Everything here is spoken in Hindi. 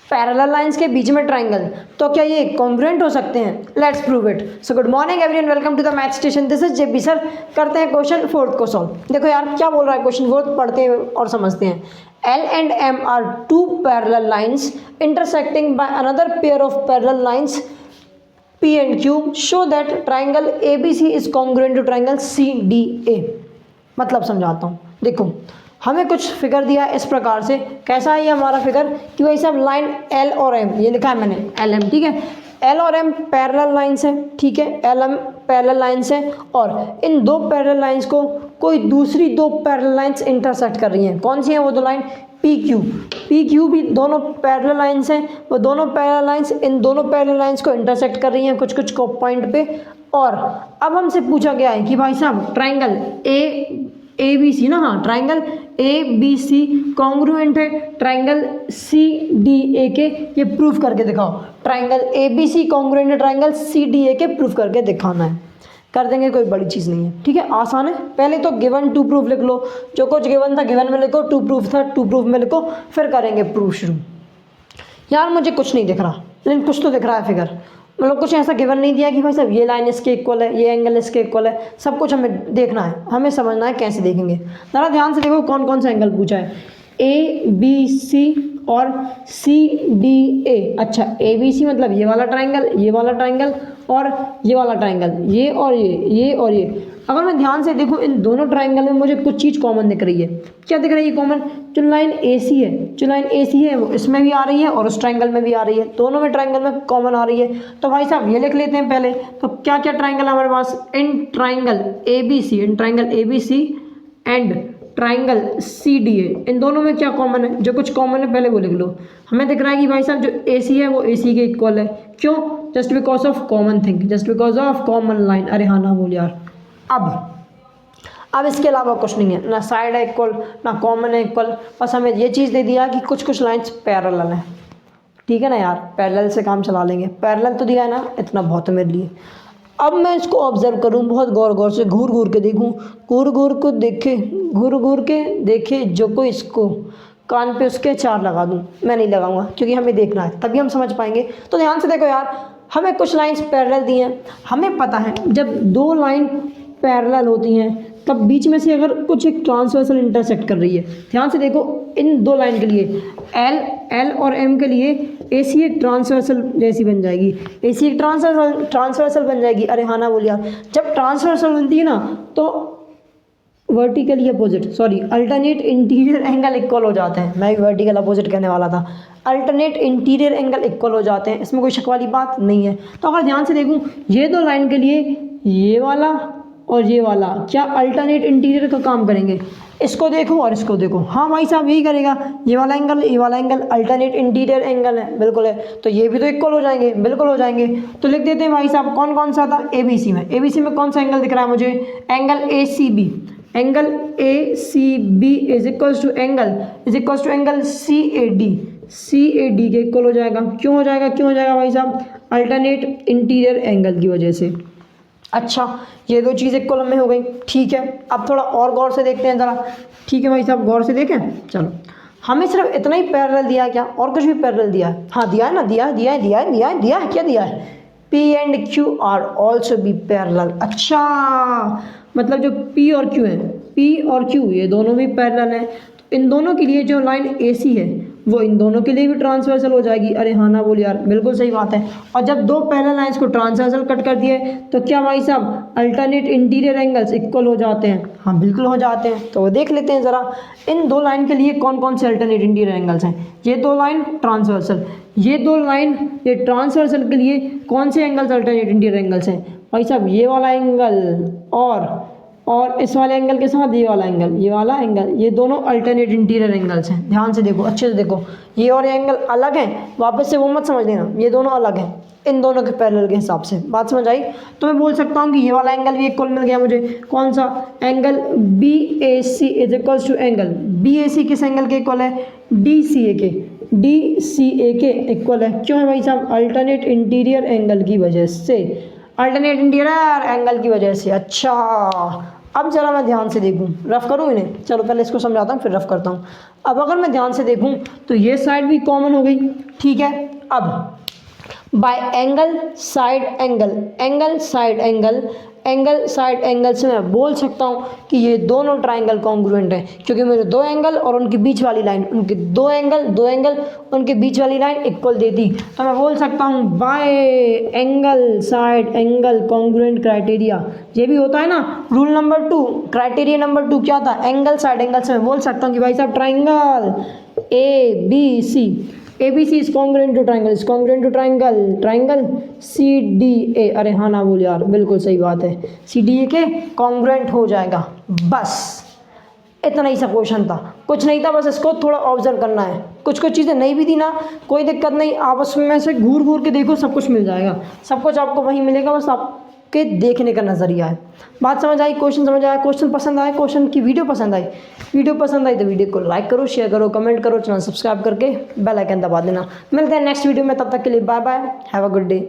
पैरेलल लाइंस के बीच में ट्राइंगल, तो क्या ये कॉन्ग्रुएंट हो सकते हैं? Let's prove it. So good morning everyone, welcome to the math station, this is JP sir. करते हैं क्वेश्चन फोर्थ को सॉल्व। देखो यार क्या बोल रहा है क्वेश्चन फोर्थ, पढ़ते हैं और समझते हैं। L and M are two parallel lines intersecting by another pair of parallel lines P and Q. Show that triangle ABC is congruent to triangle CDA। मतलब समझाता हूँ। देखो हमें कुछ फिगर दिया है इस प्रकार से, कैसा है ये हमारा फिगर कि भाई सब लाइन L और M, ये लिखा है मैंने LM, ठीक है। L और M पैरेलल लाइंस हैं, ठीक है, LM पैरेलल लाइंस हैं और इन दो पैरेलल लाइंस को कोई दूसरी दो पैरेलल लाइंस इंटरसेक्ट कर रही हैं। कौन सी हैं वो दो लाइन? PQ भी दोनों पैरेलल लाइंस हैं, वो दोनों पैरेलल लाइंस इन दोनों पैरेलल लाइंस को इंटरसेक्ट कर रही हैं कुछ कुछ को पॉइंट पे। और अब हमसे पूछा गया है कि भाई साहब ट्राइंगल ABC ना, हाँ ट्राइंगल ABC कॉन्ग्रुएंट है ट्राइंगल CDA के, ये प्रूफ करके दिखाओ। ट्राइंगल ABC कॉन्ग्रुएंट है ट्राइंगल CDA के, प्रूफ करके दिखाना है। कर देंगे, कोई बड़ी चीज़ नहीं है, ठीक है, आसान है। पहले तो गिवन टू प्रूफ लिख लो, जो कुछ गिवन था गिवन में लिखो, टू प्रूफ था टू प्रूफ में लिखो, फिर करेंगे प्रूफ शुरू। यार मुझे कुछ नहीं दिख रहा, लेकिन कुछ तो दिख रहा है फिगर, मतलब कुछ ऐसा गिवन नहीं दिया कि भाई साहब ये लाइन इसके इक्वल है, ये एंगल इसके इक्वल है, सब कुछ हमें देखना है, हमें समझना है कैसे देखेंगे। ज़रा ध्यान से देखो कौन कौन सा एंगल पूछा है, ABC और CDA। अच्छा ABC मतलब ये वाला ट्राइंगल, ये वाला ट्राइंगल और ये वाला ट्राइंगल, ये और ये और ये। अगर मैं ध्यान से देखूं इन दोनों ट्राइंगल में मुझे कुछ चीज़ कॉमन दिख रही है। क्या दिख रही है कॉमन? जो लाइन AC है, जो लाइन AC है वो इसमें भी आ रही है और उस ट्राइंगल में भी आ रही है, दोनों में ट्राइंगल में कॉमन आ रही है। तो भाई साहब ये लिख लेते हैं पहले। तो क्या क्या ट्राइंगल है हमारे पास? In triangle ABC and triangle CDA, इन दोनों में क्या कॉमन है? जो कुछ कॉमन है पहले वो लिख लो। हमें दिख रहा है कि भाई साहब जो AC है वो AC के इक्वल है। क्यों? Just because of common thing, just because of common line. अरे हाँ ना बोल यार। अब इसके अलावा कुछ नहीं है, ना साइड है इक्वल ना कॉमन है इक्वल, बस हमें ये चीज़ दे दिया कि कुछ कुछ लाइंस पैरेलल हैं, ठीक है ना यार, पैरेलल से काम चला लेंगे। पैरेलल तो दिया है ना, इतना बहुत है मेरे लिए। अब मैं इसको ऑब्जर्व करूँ बहुत गौर गौर से, घूर घूर के देखूँ, घूर घूर के देखे जो कोई इसको कान पे उसके चार लगा दूँ। मैं नहीं लगाऊंगा क्योंकि हमें देखना है, तभी हम समझ पाएंगे। तो ध्यान से देखो यार, हमें कुछ लाइंस पैरेलल दी हैं। हमें पता है जब दो लाइन पैरेलल होती हैं तब बीच में से अगर कुछ एक ट्रांसवर्सल इंटरसेक्ट कर रही है। ध्यान से देखो इन दो लाइन के लिए L और M के लिए AC एक ट्रांसवर्सल जैसी बन जाएगी, AC एक ट्रांसवर्सल बन जाएगी। अरे हाँ ना बोलिए, जब ट्रांसवर्सल बनती है ना तो vertically opposite, sorry alternate interior angle equal हो जाते हैं। मैं भी वर्टिकल अपोजिट कहने वाला था, अल्टरनेट इंटीरियर एंगल इक्वल हो जाते हैं, इसमें कोई शक वाली बात नहीं है। तो अगर ध्यान से देखूँ ये दो लाइन के लिए ये वाला और ये वाला क्या अल्टरनेट इंटीरियर का काम करेंगे? इसको देखो और इसको देखो, हाँ भाई साहब यही करेगा। ये वाला एंगल अल्टरनेट इंटीरियर एंगल है, बिल्कुल है, तो ये भी तो इक्वल हो जाएंगे, बिल्कुल हो जाएंगे। तो लिख देते हैं भाई साहब कौन कौन सा था? ABC में कौन सा एंगल दिख रहा है मुझे? Angle ACB is equals to angle CAD के इक्वल हो जाएगा। क्यों हो जाएगा भाई साहब? अल्टरनेट इंटीरियर एंगल की वजह से। अच्छा ये दो चीज़ इक्वल में हो गई, ठीक है। अब थोड़ा और गौर से देखते हैं ज़रा, ठीक है भाई साहब, गौर से देखें। चलो हमें सिर्फ इतना ही पैरेलल दिया है क्या? और कुछ भी पैरेलल दिया है? हाँ दिया है ना, दिया है, क्या दिया है? P and Q are also be parallel. अच्छा मतलब जो P और Q ये दोनों भी पैरेलल हैं, तो इन दोनों के लिए जो लाइन AC है वो इन दोनों के लिए भी ट्रांसवर्सल हो जाएगी। अरे हाँ ना बोल यार, बिल्कुल सही बात है। और जब दो पैरेलल लाइंस को ट्रांसवर्सल कट कर दिए तो क्या भाई साहब अल्टरनेट इंटीरियर एंगल्स इक्वल हो जाते हैं? हाँ बिल्कुल हो जाते हैं। तो देख लेते हैं ज़रा इन दो लाइन के लिए कौन कौन से अल्टरनेट इंटीरियर एंगल्स हैं। ये दो लाइन ट्रांसवर्सल, ये ट्रांसवर्सल के लिए कौन से एंगल्स अल्टरनेट इंटीरियर एंगल्स हैं? भाई साहब ये वाला एंगल और इस वाले एंगल के साथ ये वाला एंगल, ये दोनों अल्टरनेट इंटीरियर एंगल्स हैं। ध्यान से देखो, अच्छे से देखो, ये और ये एंगल अलग हैं, वापस से वो मत समझ लेना, ये दोनों अलग हैं इन दोनों के पैरेलल के हिसाब से। बात समझ आई? तो मैं बोल सकता हूँ कि ये वाला एंगल भी इक्वल मिल गया मुझे। कौन सा? Angle BAC is equals to angle BAC किस एंगल के इक्वल है? DCA के इक्वल है। क्यों है भाई साहब? अल्टरनेट इंटीरियर एंगल की वजह से, अल्टरनेट इंटीरियर एंगल की वजह से। अच्छा अब ज़रा मैं ध्यान से देखूँ, रफ़ करूँ इन्हें, चलो पहले इसको समझाता हूँ फिर रफ़ करता हूँ। अब अगर मैं ध्यान से देखूँ तो ये साइड भी कॉमन हो गई, ठीक है। अब bye angle side angle, angle side angle, angle side angle से मैं बोल सकता हूँ कि ये दोनों ट्राइंगल कॉन्ग्रुएंट हैं, क्योंकि मेरे दो एंगल और उनके बीच वाली लाइन, उनके दो एंगल उनके बीच वाली लाइन इक्वल देती, तो मैं बोल सकता हूँ bye angle side angle congruent criteria. ये भी होता है ना रूल नंबर 2, क्राइटेरिया नंबर 2 क्या था, एंगल साइड एंगल से मैं बोल सकता हूँ कि भाई साहब triangle ABC, ABC is congruent to triangle, is congruent to triangle, triangle CDA, अरे हाँ ना बोल यार, बिल्कुल सही बात है, CDA के कॉन्ग्रुएंट हो जाएगा। बस इतना ही सा क्वेश्चन था, कुछ नहीं था, बस इसको थोड़ा ऑब्जर्व करना है। कुछ कुछ चीज़ें नहीं भी थी ना, कोई दिक्कत नहीं, आपस में से घूर घूर के देखो, सब कुछ मिल जाएगा, सब कुछ आपको वहीं मिलेगा, बस आपके देखने का नज़रिया है। बात समझ आई, क्वेश्चन समझ आया, क्वेश्चन पसंद आया, क्वेश्चन की वीडियो पसंद आई, वीडियो पसंद आई तो वीडियो को लाइक करो, शेयर करो, कमेंट करो, चैनल सब्सक्राइब करके बेल आइकन दबा देना। मिलते हैं नेक्स्ट वीडियो में, तब तक के लिए bye bye, have a good day.